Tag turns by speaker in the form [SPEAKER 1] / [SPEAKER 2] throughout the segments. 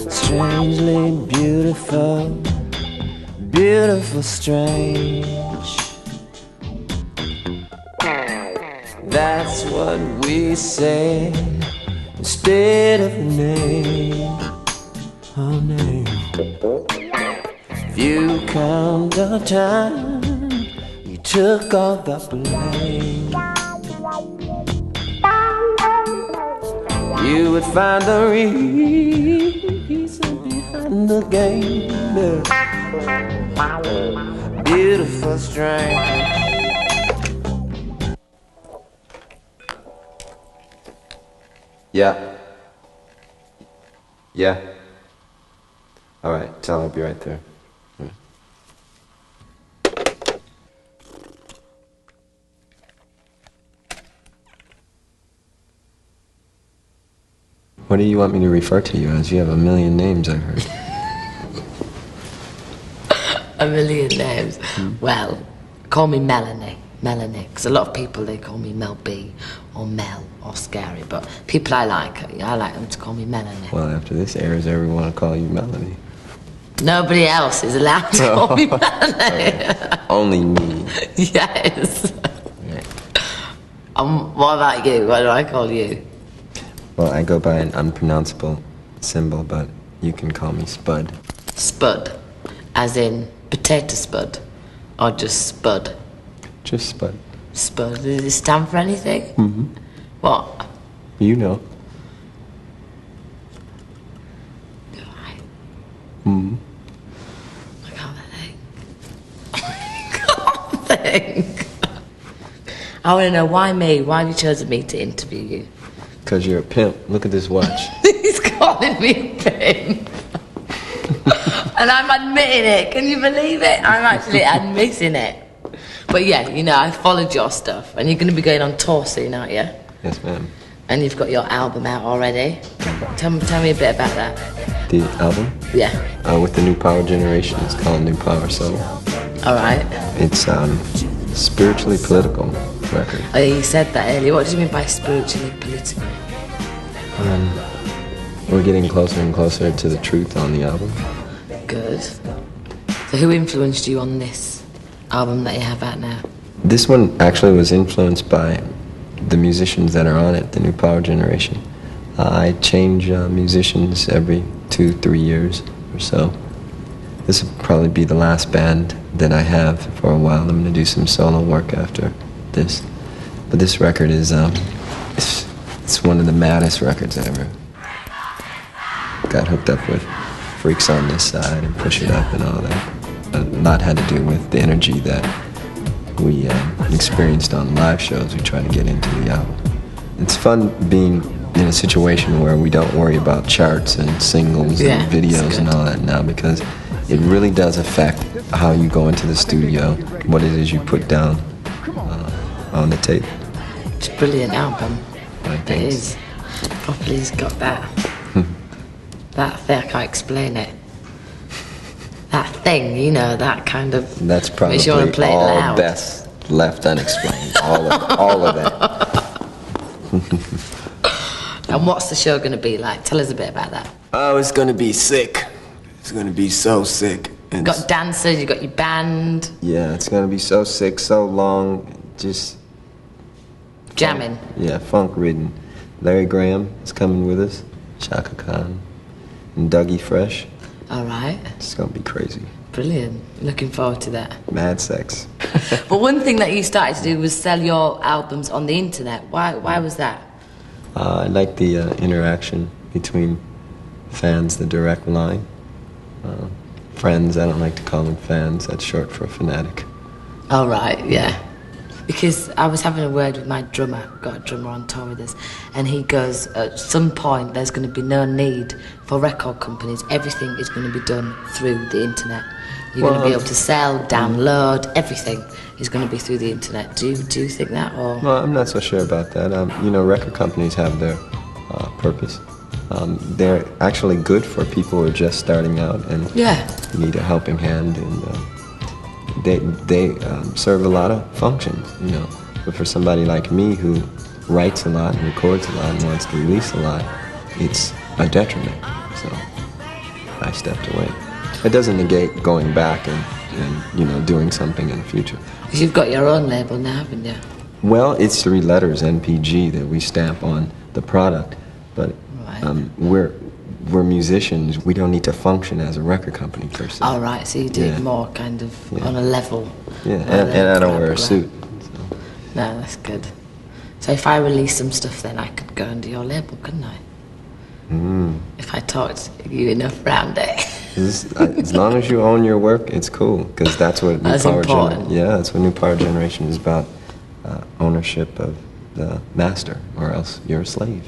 [SPEAKER 1] Strangely beautiful, beautiful, strange. That's what we say instead of name. Oh, name. If you count the time you took all the blame, you would find the reason behind the game. Beautiful, strange.
[SPEAKER 2] Yeah. Yeah. All right, tell her I'll be right there. Yeah. What do you want me to refer to you as? You have a million names, I've heard.
[SPEAKER 3] A million names? Well, call me Melanie. Melanie, because a lot of people, they call me Mel B or Mel or Scary, but people I like them to call me Melanie.
[SPEAKER 2] Well, after this airs, everyone will call you Melanie.
[SPEAKER 3] Nobody else is allowed to call me Melanie.
[SPEAKER 2] Only me.
[SPEAKER 3] Yes. What about you? What do I call you?
[SPEAKER 2] Well, I go by an unpronounceable symbol, but you can call me Spud.
[SPEAKER 3] Spud, as in potato spud, or just Spud?
[SPEAKER 2] Just Spud.
[SPEAKER 3] Spud. Does it stand for anything? Mm-hmm. What?
[SPEAKER 2] You know.
[SPEAKER 3] Do I?
[SPEAKER 2] Mm-hmm.
[SPEAKER 3] I can't think. I want to know, why me? Why have you chosen me to interview you?
[SPEAKER 2] Because you're a pimp. Look at this watch.
[SPEAKER 3] He's calling me a pimp. And I'm admitting it. Can you believe it? I'm actually admitting it. But yeah, you know, I followed your stuff, and you're going to be going on tour soon, aren't you?
[SPEAKER 2] Yes, ma'am.
[SPEAKER 3] And you've got your album out already. Tell me a bit about that.
[SPEAKER 2] The album?
[SPEAKER 3] Yeah.
[SPEAKER 2] With the new power generation. It's called New Power Soul.
[SPEAKER 3] All right.
[SPEAKER 2] It's spiritually political record.
[SPEAKER 3] Oh, you said that earlier. What do you mean by spiritually political?
[SPEAKER 2] We're getting closer and closer to the truth on the album.
[SPEAKER 3] Good. So who influenced you on this album that you have out now?
[SPEAKER 2] This one actually was influenced by the musicians that are on it, the new power generation. I change musicians every 2-3 years or so. This will probably be the last band that I have for a while. I'm going to do some solo work after this. But this record is, it's one of the maddest records I ever got hooked up with. Freaks on This Side and Push It Up and all that. A lot had to do with the energy that we experienced on live shows we try to get into the album. It's fun being in a situation where we don't worry about charts and singles and videos and all that now, because it really does affect how you go into the studio, what it is you put down on the tape.
[SPEAKER 3] It's a brilliant album.
[SPEAKER 2] It
[SPEAKER 3] is. Properly's got that. That thing, I can't explain it. That thing, you know, that kind of...
[SPEAKER 2] That's probably
[SPEAKER 3] makes you want to play
[SPEAKER 2] all
[SPEAKER 3] it loud.
[SPEAKER 2] best left unexplained. all of that.
[SPEAKER 3] And what's the show going to be like? Tell us a bit about that.
[SPEAKER 2] Oh, it's going to be sick. It's going to be so sick.
[SPEAKER 3] You've got dancers, you've got your band.
[SPEAKER 2] Yeah, it's going to be so sick, so long, just...
[SPEAKER 3] Jamming.
[SPEAKER 2] Yeah, funk-ridden. Larry Graham is coming with us, Chaka Khan, and Dougie Fresh.
[SPEAKER 3] All right.
[SPEAKER 2] It's going to be crazy.
[SPEAKER 3] Brilliant. Looking forward to that.
[SPEAKER 2] Mad sex.
[SPEAKER 3] But one thing that you started to do was sell your albums on the internet. Why was that?
[SPEAKER 2] I like the interaction between fans, the direct line. Friends, I don't like to call them fans. That's short for fanatic.
[SPEAKER 3] All right, yeah. Because I was having a word with my drummer, got a drummer on tour with us, and he goes, at some point there's going to be no need for record companies. Everything is going to be done through the internet. You're going to be able to sell, download, everything is going to be through the internet. Do you think that? Or?
[SPEAKER 2] Well, I'm not so sure about that. You know, record companies have their purpose. They're actually good for people who are just starting out and need a helping hand, and they serve a lot of functions, you know. But for somebody like me who writes a lot and records a lot and wants to release a lot, it's a detriment. So I stepped away. It doesn't negate going back and you know, doing something in the future.
[SPEAKER 3] Because you've got your own label now, haven't you?
[SPEAKER 2] Well, it's 3 letters, NPG, that we stamp on the product. But we're musicians. We don't need to function as a record company per se.
[SPEAKER 3] Oh, right, so you do it more kind of on a level.
[SPEAKER 2] Yeah, and I don't wear a suit. So.
[SPEAKER 3] No, that's good. So if I release some stuff, then I could go under your label, couldn't I? If I talked you enough around it.
[SPEAKER 2] As long as you own your work, it's cool, because that's what New Power Generation. Yeah, that's what New Power Generation is about. Ownership of the master, or else you're a slave.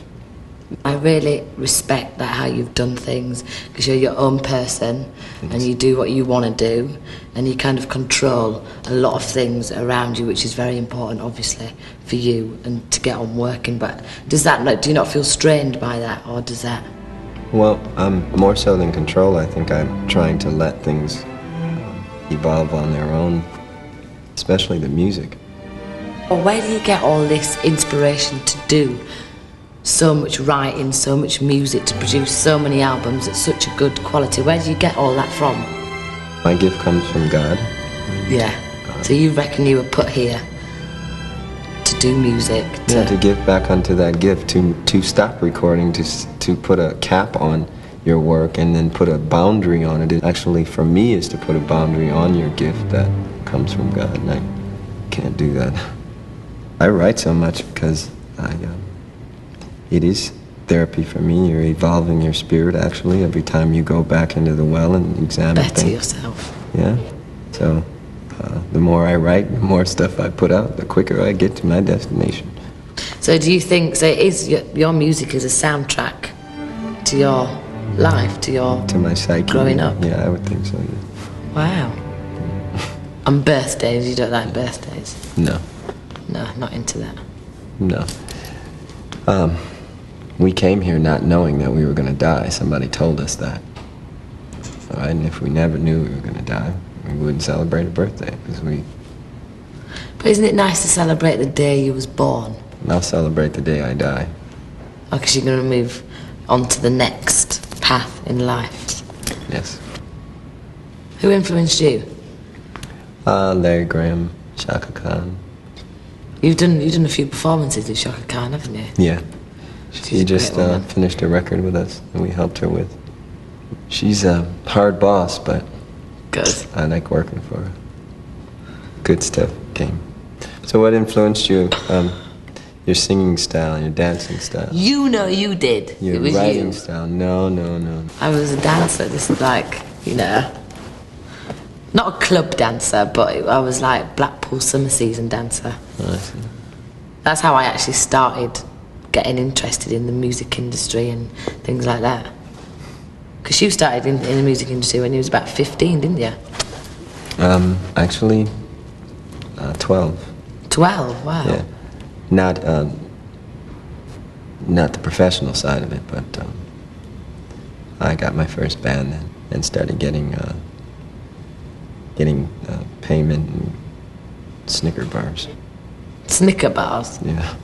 [SPEAKER 3] I really respect that, how you've done things, because you're your own person and you do what you want to do, and you kind of control a lot of things around you, which is very important, obviously, for you and to get on working. But does that, like, do you not feel strained by that, or does that?
[SPEAKER 2] Well, more so than control, I think I'm trying to let things evolve on their own, especially the music.
[SPEAKER 3] Well, where do you get all this inspiration to do so much writing, so much music, to produce so many albums at such a good quality? Where do you get all that from?
[SPEAKER 2] My gift comes from God.
[SPEAKER 3] Yeah. So you reckon you were put here to do music?
[SPEAKER 2] To give back unto that gift, to stop recording, to put a cap on your work and then put a boundary on it. It actually, for me, is to put a boundary on your gift that comes from God, and I can't do that. I write so much because it is therapy for me. You're evolving your spirit, actually, every time you go back into the well and examine things.
[SPEAKER 3] Better yourself.
[SPEAKER 2] Yeah. So the more I write, the more stuff I put out, the quicker I get to my destination.
[SPEAKER 3] So do you think, so is your music is a soundtrack to your life, to my psyche growing up?
[SPEAKER 2] Yeah, I would think so, yeah.
[SPEAKER 3] Wow. On birthdays, you don't like birthdays?
[SPEAKER 2] No.
[SPEAKER 3] No, not into that.
[SPEAKER 2] No. We came here not knowing that we were going to die. Somebody told us that. All right, and if we never knew we were going to die, we wouldn't celebrate a birthday, because we...
[SPEAKER 3] But isn't it nice to celebrate the day you was born?
[SPEAKER 2] I'll celebrate the day I die.
[SPEAKER 3] Oh, because you're going to move on to the next path in life.
[SPEAKER 2] Yes.
[SPEAKER 3] Who influenced you?
[SPEAKER 2] Larry Graham, Chaka Khan.
[SPEAKER 3] You've done a few performances with Chaka Khan, haven't you?
[SPEAKER 2] Yeah. She just finished a record with us, and we helped her with. She's a hard boss, but
[SPEAKER 3] good.
[SPEAKER 2] I like working for her. Good stuff came. So what influenced you? Your singing style, your dancing style.
[SPEAKER 3] You know you did.
[SPEAKER 2] Your writing style. No.
[SPEAKER 3] I was a dancer, just like, you know, not a club dancer, but I was like Blackpool summer season dancer.
[SPEAKER 2] Oh, I see.
[SPEAKER 3] That's how I actually started getting interested in the music industry and things like that. Because you started in the music industry when you was about 15, didn't you?
[SPEAKER 2] Actually, 12.
[SPEAKER 3] 12, wow.
[SPEAKER 2] Yeah. Not the professional side of it, but I got my first band then and started getting payment and Snicker bars.
[SPEAKER 3] Snicker bars?
[SPEAKER 2] Yeah.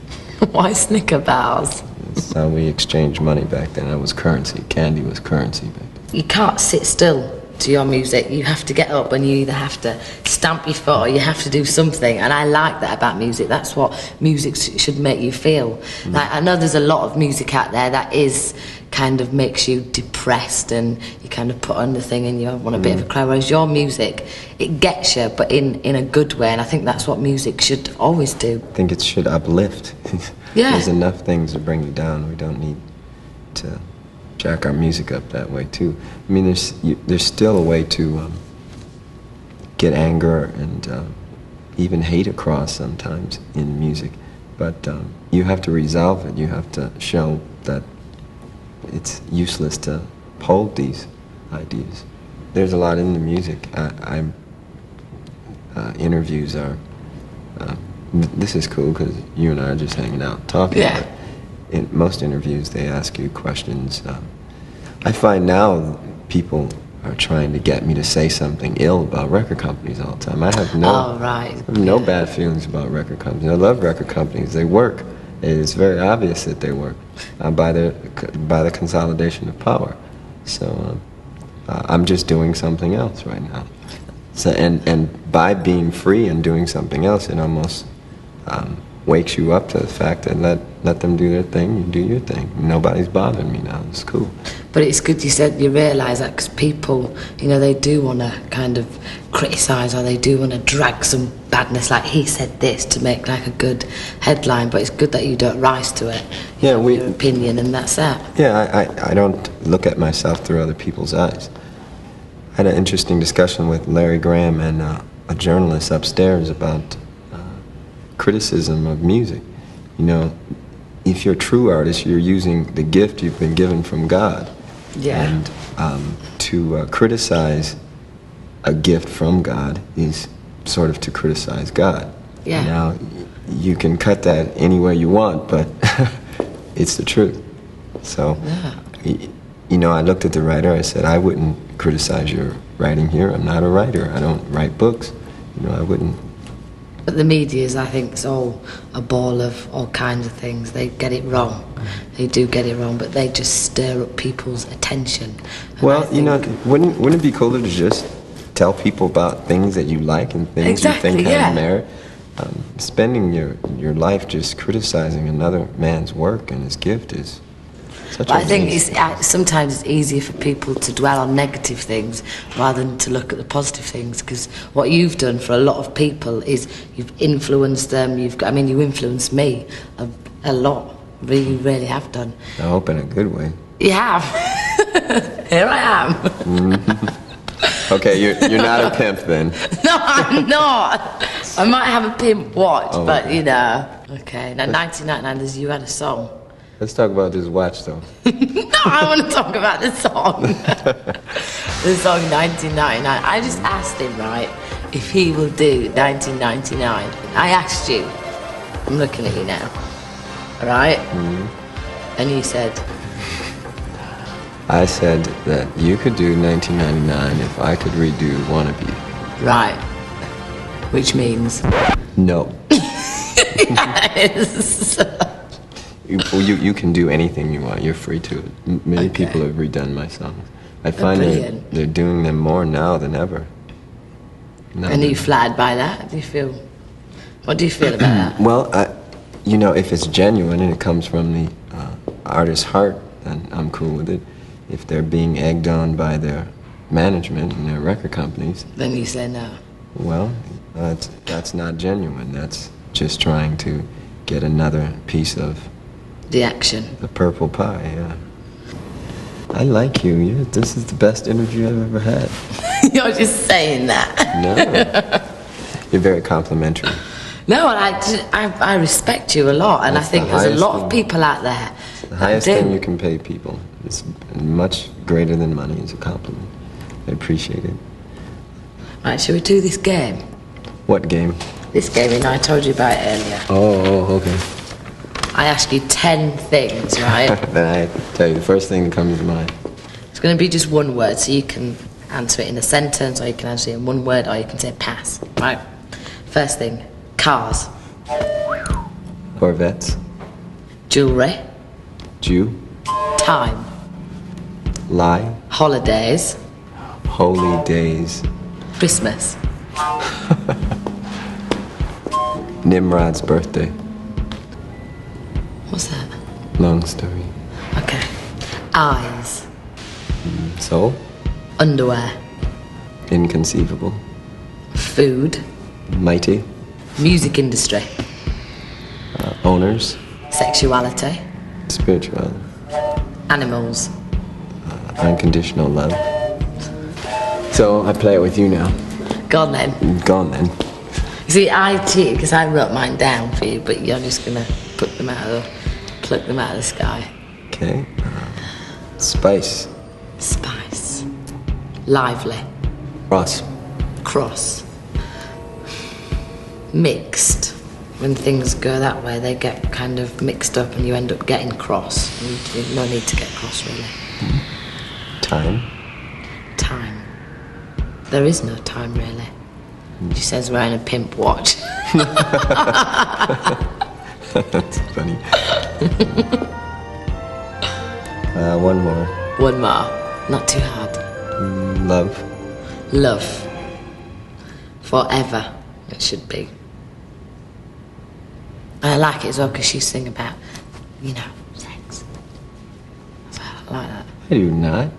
[SPEAKER 3] Why Snicker bars?
[SPEAKER 2] That's how we exchanged money back then. That was currency. Candy was currency back then.
[SPEAKER 3] You can't sit still to your music. You have to get up, and you either have to stamp your foot or you have to do something. And I like that about music. That's what music should make you feel. Like, I know there's a lot of music out there that is kind of makes you depressed, and you kind of put on the thing and you want a bit of a cry, whereas your music, it gets you, but in a good way. And I think that's what music should always do.
[SPEAKER 2] I think it should uplift.
[SPEAKER 3] Yeah.
[SPEAKER 2] There's enough things to bring you down. We don't need to jack our music up that way too. I mean, there's still a way to get anger and even hate across sometimes in music. But you have to resolve it. You have to show that it's useless to hold these ideas. There's a lot in the music. Interviews are, this is cool because you and I are just hanging out talking.
[SPEAKER 3] Yeah.
[SPEAKER 2] But in most interviews, they ask you questions. I find now people are trying to get me to say something ill about record companies all the time. I have
[SPEAKER 3] Oh, right.
[SPEAKER 2] I have no bad feelings about record companies. I love record companies. They work. It's very obvious that they work by the consolidation of power. So I'm just doing something else right now. So and by being free and doing something else, it almost wakes you up to the fact that let them do their thing, you do your thing. Nobody's bothering me now. It's cool.
[SPEAKER 3] But it's good you said you realise that, because people, you know, they do want to kind of criticise, or they do want to drag some badness, like he said this, to make like a good headline. But it's good that you don't rise to it.
[SPEAKER 2] Yeah,
[SPEAKER 3] your opinion, and that's that.
[SPEAKER 2] Yeah, I don't look at myself through other people's eyes. I had an interesting discussion with Larry Graham and a journalist upstairs about criticism of music. You know, if you're a true artist, you're using the gift you've been given from God.
[SPEAKER 3] Yeah.
[SPEAKER 2] And to criticize a gift from God is sort of to criticize God.
[SPEAKER 3] Yeah.
[SPEAKER 2] Now, you can cut that any way you want, but it's the truth. So, you know, I looked at the writer, I said, I wouldn't criticize your writing here. I'm not a writer. I don't write books. You know, I wouldn't.
[SPEAKER 3] But the media's, I think, it's all a ball of all kinds of things. They get it wrong. They do get it wrong, but they just stir up people's attention. And
[SPEAKER 2] well, you know, wouldn't it be cooler to just tell people about things that you like and things you think have merit? Spending your life just criticizing another man's work and his gift is such a waste.
[SPEAKER 3] I think sometimes it's easier for people to dwell on negative things rather than to look at the positive things, because what you've done for a lot of people is you've influenced them. You influenced me a lot. You really have done.
[SPEAKER 2] I hope in a good way.
[SPEAKER 3] You have. Here I am.
[SPEAKER 2] Okay, you're not a pimp then.
[SPEAKER 3] No, I'm not. I might have a pimp watch, but
[SPEAKER 2] okay.
[SPEAKER 3] you know. Okay, now 1999, you had a song.
[SPEAKER 2] Let's talk about this watch, though.
[SPEAKER 3] No, I want to talk about the song. The song 1999. I just asked him, right, if he will do 1999. I asked you. I'm looking at you now. All right? Mm-hmm. And you said?
[SPEAKER 2] I said that you could do 1999 if I could redo Wannabe.
[SPEAKER 3] Right. Which means?
[SPEAKER 2] No.
[SPEAKER 3] Yes.
[SPEAKER 2] You can do anything you want. You're free to it. Many people have redone my songs. I find they're doing them more now than ever.
[SPEAKER 3] And are you flattered by that? What do you feel about that?
[SPEAKER 2] Well, you know, if it's genuine and it comes from the artist's heart, then I'm cool with it. If they're being egged on by their management and their record companies,
[SPEAKER 3] then you say no.
[SPEAKER 2] Well, that's not genuine. That's just trying to get another piece of
[SPEAKER 3] the action.
[SPEAKER 2] The purple pie, yeah. I like you. This is the best interview I've ever had.
[SPEAKER 3] You're just saying that.
[SPEAKER 2] No. You're very complimentary.
[SPEAKER 3] No, I respect you a lot, and I think there's a lot of people out there.
[SPEAKER 2] It's the highest thing you can pay people. It's much greater than money. It's a compliment. I appreciate it.
[SPEAKER 3] Right, shall we do this game?
[SPEAKER 2] What game?
[SPEAKER 3] This game, you know, I told you about it earlier.
[SPEAKER 2] Oh, okay.
[SPEAKER 3] I ask you 10 things, right?
[SPEAKER 2] Then I tell you the first thing that comes to mind.
[SPEAKER 3] It's going to be just one word, so you can answer it in a sentence, or you can answer it in one word, or you can say pass, right? First thing, cars.
[SPEAKER 2] Corvettes.
[SPEAKER 3] Jewellery.
[SPEAKER 2] Jew.
[SPEAKER 3] Time.
[SPEAKER 2] Lie.
[SPEAKER 3] Holidays.
[SPEAKER 2] Holy days.
[SPEAKER 3] Christmas.
[SPEAKER 2] Nimrod's birthday.
[SPEAKER 3] What's that?
[SPEAKER 2] Long story.
[SPEAKER 3] Okay. Eyes.
[SPEAKER 2] Soul.
[SPEAKER 3] Underwear.
[SPEAKER 2] Inconceivable.
[SPEAKER 3] Food.
[SPEAKER 2] Mighty.
[SPEAKER 3] Music industry.
[SPEAKER 2] Owners.
[SPEAKER 3] Sexuality.
[SPEAKER 2] Spirituality.
[SPEAKER 3] Animals.
[SPEAKER 2] Unconditional love. So I play it with you now.
[SPEAKER 3] Go on then.
[SPEAKER 2] Go on then.
[SPEAKER 3] You see, I cheated because I wrote mine down for you, but you're just gonna pluck them out of the sky.
[SPEAKER 2] Okay. Spice.
[SPEAKER 3] Spice. Lively. Cross. Mixed. When things go that way, they get kind of mixed up and you end up getting cross. And no need to get cross, really.
[SPEAKER 2] Time.
[SPEAKER 3] There is no time, really. She says wearing a pimp watch.
[SPEAKER 2] That's funny. One more.
[SPEAKER 3] One more. Not too hard. Love. Forever, it should be. I like it as well because she sing about, sex. So I like that.
[SPEAKER 2] I do not.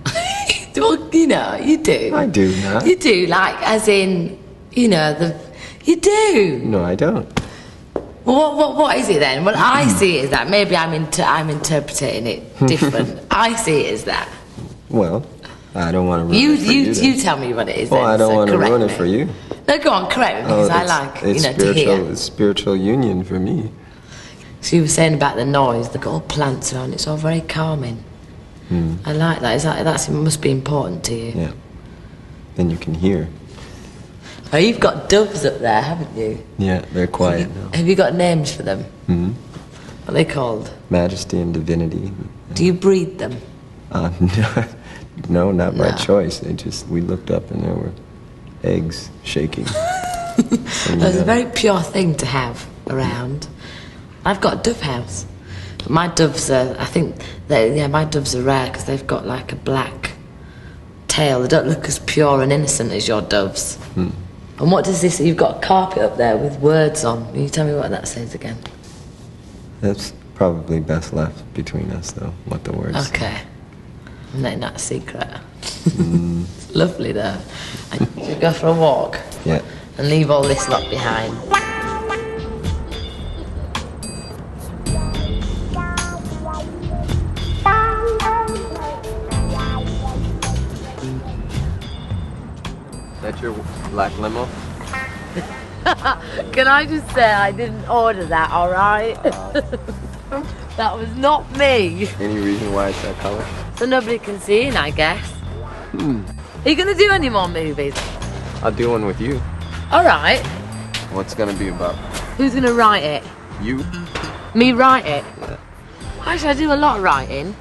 [SPEAKER 3] Well, you do.
[SPEAKER 2] I do not.
[SPEAKER 3] You do, like, as in, you do.
[SPEAKER 2] No, I don't.
[SPEAKER 3] What is it then? Well, I see it as that. Maybe I'm interpreting it different. I see it as that.
[SPEAKER 2] Well, I don't want to ruin it for you.
[SPEAKER 3] You tell me what it is.
[SPEAKER 2] Well,
[SPEAKER 3] then,
[SPEAKER 2] I don't want to ruin
[SPEAKER 3] me.
[SPEAKER 2] it for you.
[SPEAKER 3] No, go on, correct me because I like,
[SPEAKER 2] it's
[SPEAKER 3] to
[SPEAKER 2] spiritual,
[SPEAKER 3] hear.
[SPEAKER 2] It's spiritual union for me.
[SPEAKER 3] So you were saying about the noise, they've got all plants around, it's all very calming. I like that. That must be important to you.
[SPEAKER 2] Yeah. Then you can hear.
[SPEAKER 3] Oh, you've got doves up there, haven't you?
[SPEAKER 2] Yeah, they're quiet now.
[SPEAKER 3] Have you got names for them?
[SPEAKER 2] Mm-hmm.
[SPEAKER 3] What are they called?
[SPEAKER 2] Majesty and Divinity.
[SPEAKER 3] Do you breed them?
[SPEAKER 2] No, not by
[SPEAKER 3] No.
[SPEAKER 2] choice. We looked up and there were eggs shaking.
[SPEAKER 3] It's a very pure thing to have around. I've got a dove house. My doves are, my doves are rare because they've got like a black tail. They don't look as pure and innocent as your doves. And what does this, you've got a carpet up there with words on. Can you tell me what that says again?
[SPEAKER 2] That's probably best left between us, though, what the words say.
[SPEAKER 3] Okay. I'm letting that a secret. It's lovely though. And you go for a walk
[SPEAKER 2] Yeah.
[SPEAKER 3] and leave all this lot behind.
[SPEAKER 2] Is that your black limo?
[SPEAKER 3] Can I just say I didn't order that, alright? That was not me.
[SPEAKER 2] Any reason why it's that color?
[SPEAKER 3] So nobody can see in, I guess. Are you going to do any more movies?
[SPEAKER 2] I'll do one with you.
[SPEAKER 3] Alright.
[SPEAKER 2] What's it gonna be about?
[SPEAKER 3] Who's going to write it?
[SPEAKER 2] You?
[SPEAKER 3] Me write it?
[SPEAKER 2] Yeah.
[SPEAKER 3] Actually, I do a lot of writing.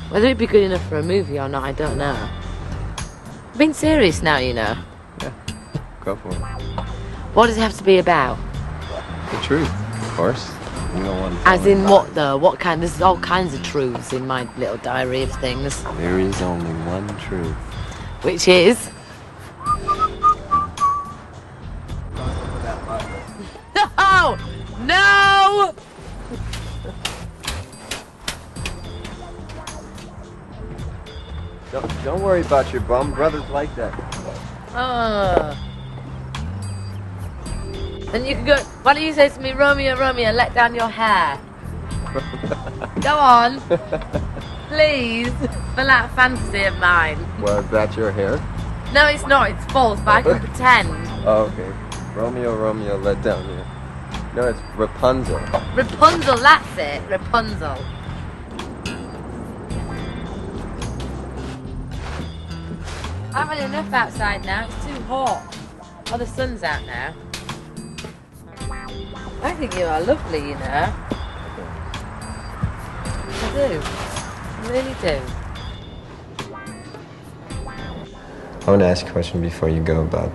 [SPEAKER 3] Whether it'd be good enough for a movie or not, I don't know. I'm being serious now,
[SPEAKER 2] Yeah. Go for it.
[SPEAKER 3] What does it have to be about?
[SPEAKER 2] The truth, of course. You don't want to
[SPEAKER 3] As in what, though? What kind? There's all kinds of truths in my little diary of things.
[SPEAKER 2] There is only one truth.
[SPEAKER 3] Which is... No! No!
[SPEAKER 2] Don't worry about your bum. Brothers like that.
[SPEAKER 3] Then you can go... Why don't you say to me, Romeo, Romeo, let down your hair? Go on. Please. For that fantasy of mine.
[SPEAKER 2] Well, is that your hair?
[SPEAKER 3] No, it's not. It's false, but I can pretend.
[SPEAKER 2] Oh, okay. Romeo, Romeo, let down your... No, it's Rapunzel.
[SPEAKER 3] Rapunzel, that's it. Rapunzel. I've had enough outside now. It's too hot. Oh, the sun's out now. I think you are lovely, you know. I do. I really do.
[SPEAKER 2] I want to ask a question before you go about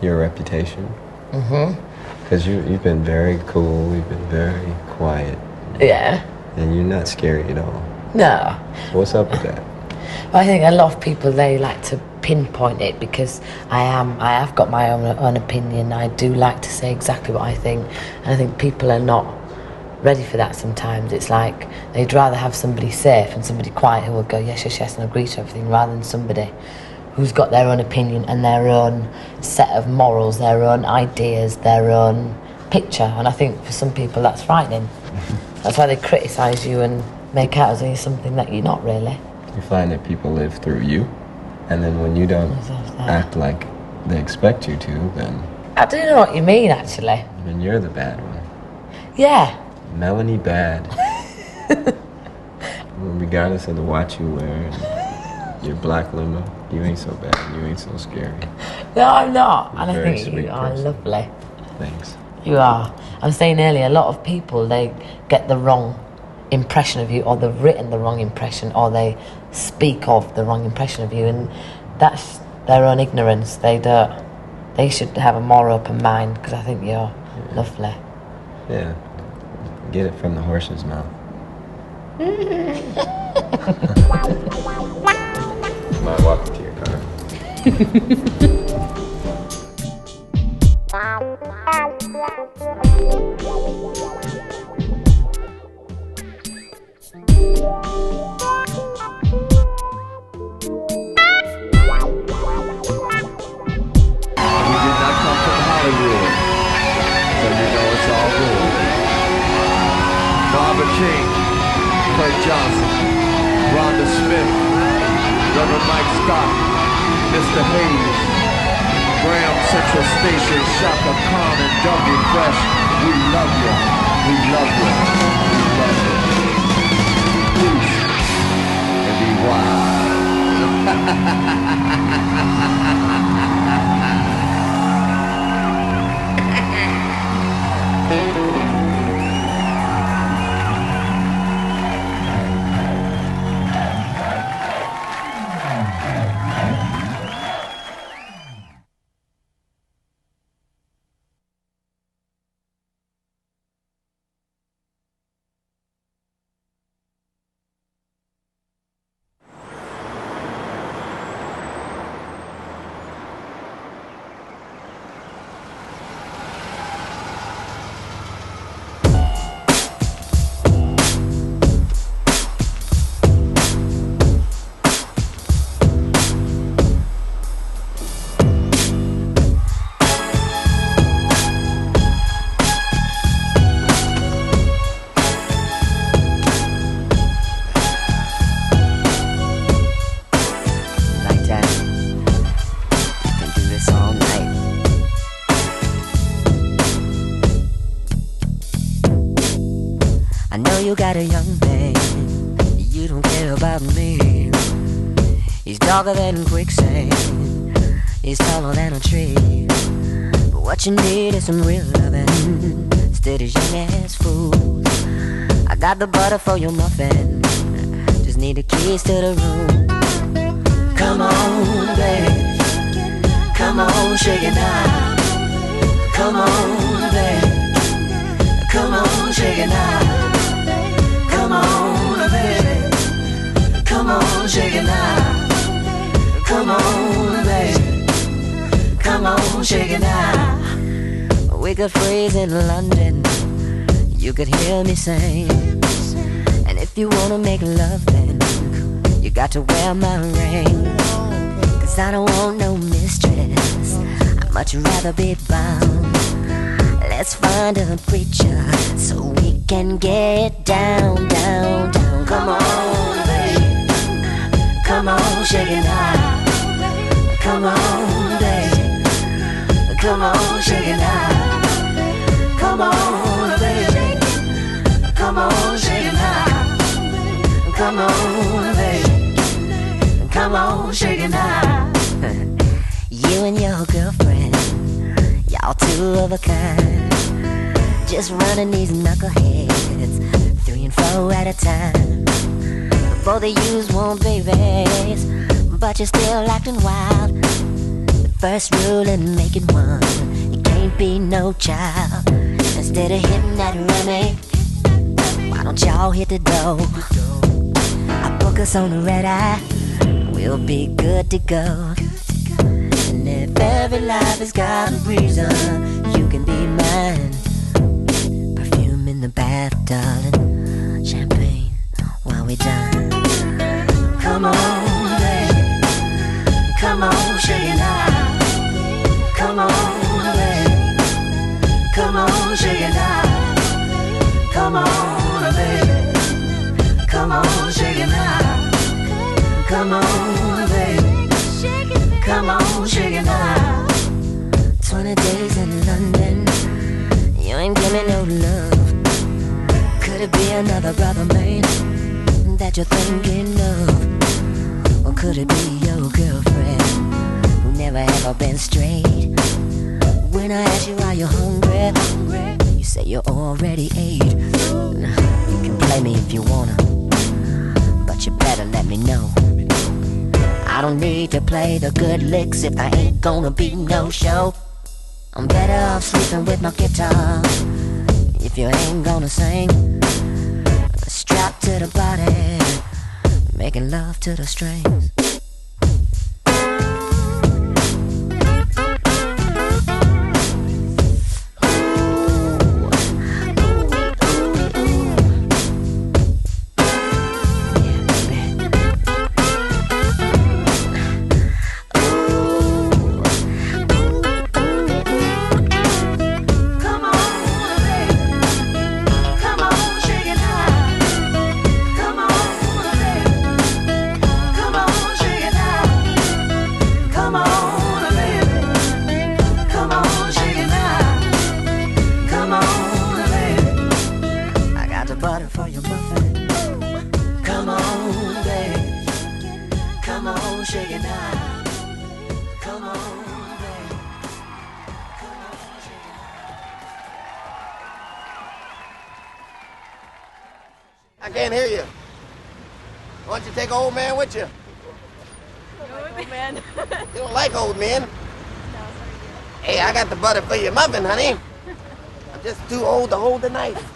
[SPEAKER 2] your reputation. Because you've been very cool, you've been very quiet.
[SPEAKER 3] Yeah.
[SPEAKER 2] And you're not scary at all.
[SPEAKER 3] No.
[SPEAKER 2] What's up with that?
[SPEAKER 3] I think a lot of people, they like to pinpoint it because I have got my own opinion. I do like to say exactly what I think. And I think people are not ready for that sometimes. It's like they'd rather have somebody safe and somebody quiet who will go yes, yes, yes and agree to everything rather than somebody who's got their own opinion and their own set of morals, their own ideas, their own picture. And I think for some people that's frightening. That's why they criticise you and make out as though you're something that you're not really.
[SPEAKER 2] You find that people live through you, and then when you don't act like they expect you to, then
[SPEAKER 3] I don't know what you mean, actually.
[SPEAKER 2] And you're the bad one.
[SPEAKER 3] Yeah.
[SPEAKER 2] Melanie bad. Regardless of the watch you wear and your black limo, you ain't so bad. You ain't so scary.
[SPEAKER 3] No, I'm not.
[SPEAKER 2] You're
[SPEAKER 3] and I
[SPEAKER 2] very
[SPEAKER 3] think
[SPEAKER 2] sweet
[SPEAKER 3] you are
[SPEAKER 2] person.
[SPEAKER 3] lovely.
[SPEAKER 2] Thanks.
[SPEAKER 3] You are. I was saying earlier, a lot of people, they get the wrong impression of you, or they've written the wrong impression, or they speak of the wrong impression of you, and that's their own ignorance. They should have a more open mind, because I think you're lovely.
[SPEAKER 2] Yeah. Get it from the horse's mouth. Might walk into your car.
[SPEAKER 1] King, Kurt Johnson, Rhonda Smith, Reverend Mike Scott, Mr. Hayes, Graham Central Station, Chaka, Khan, and Dougie Fresh. We love you. We love you. We love you. Peace and be
[SPEAKER 4] You got a young man, you don't care about me. He's darker than quicksand, he's taller than a tree. But what you need is some real loving, instead of young ass fools. I got the butter for your muffin, just need the keys to the room. Come on, babe, come on, shake it now. Come on, babe, come on, shake it now. Come on, baby, come on, shake it now. Come on, baby, come on, shake it now. We could freeze in London, you could hear me sing. And if you wanna make love then, you got to wear my ring. Cause I don't want no mistress, I'd much rather be bound. Let's find a preacher so we can get down, down, down. Come on, baby, come on, shake it now. Come on, baby, come on, shake it now. Come on, baby, come on, shake it now. Come on, baby, come on, shake it now. You and your girlfriend, y'all two of a kind. Just running these knuckleheads 3 and 4 at a time. Both of yous want babies, but you're still acting wild. The first rule in making one, you can't be no child. Instead of hitting that rummy, why don't y'all hit the dough? I book us on the red eye, we'll be good to go. And if every life has got a reason, you can be mine. Perfume in the bath, darling, champagne while we dine. Come on, baby, come on, shake it now. Come on, baby, come on, shake it now. Come on, baby, come on, shake it now. Come on, baby, come on, shake it now. 20 days in ain't give me no love. Could it be another brother, man, that you're thinking of? Or could it be your girlfriend who never ever been straight? When I ask you, are you hungry? You say you already ate. You can play me if you wanna, but you better let me know. I don't need to play the good licks if there ain't gonna be no show. I'm better off sleeping with my guitar if you ain't gonna sing. Strapped to the body, making love to the strings.
[SPEAKER 5] I can't hear you. Why don't you take an old man with you?
[SPEAKER 6] Old man.
[SPEAKER 5] You don't like old men. Hey, I got the butter for your muffin, honey. I'm just too old to hold the knife.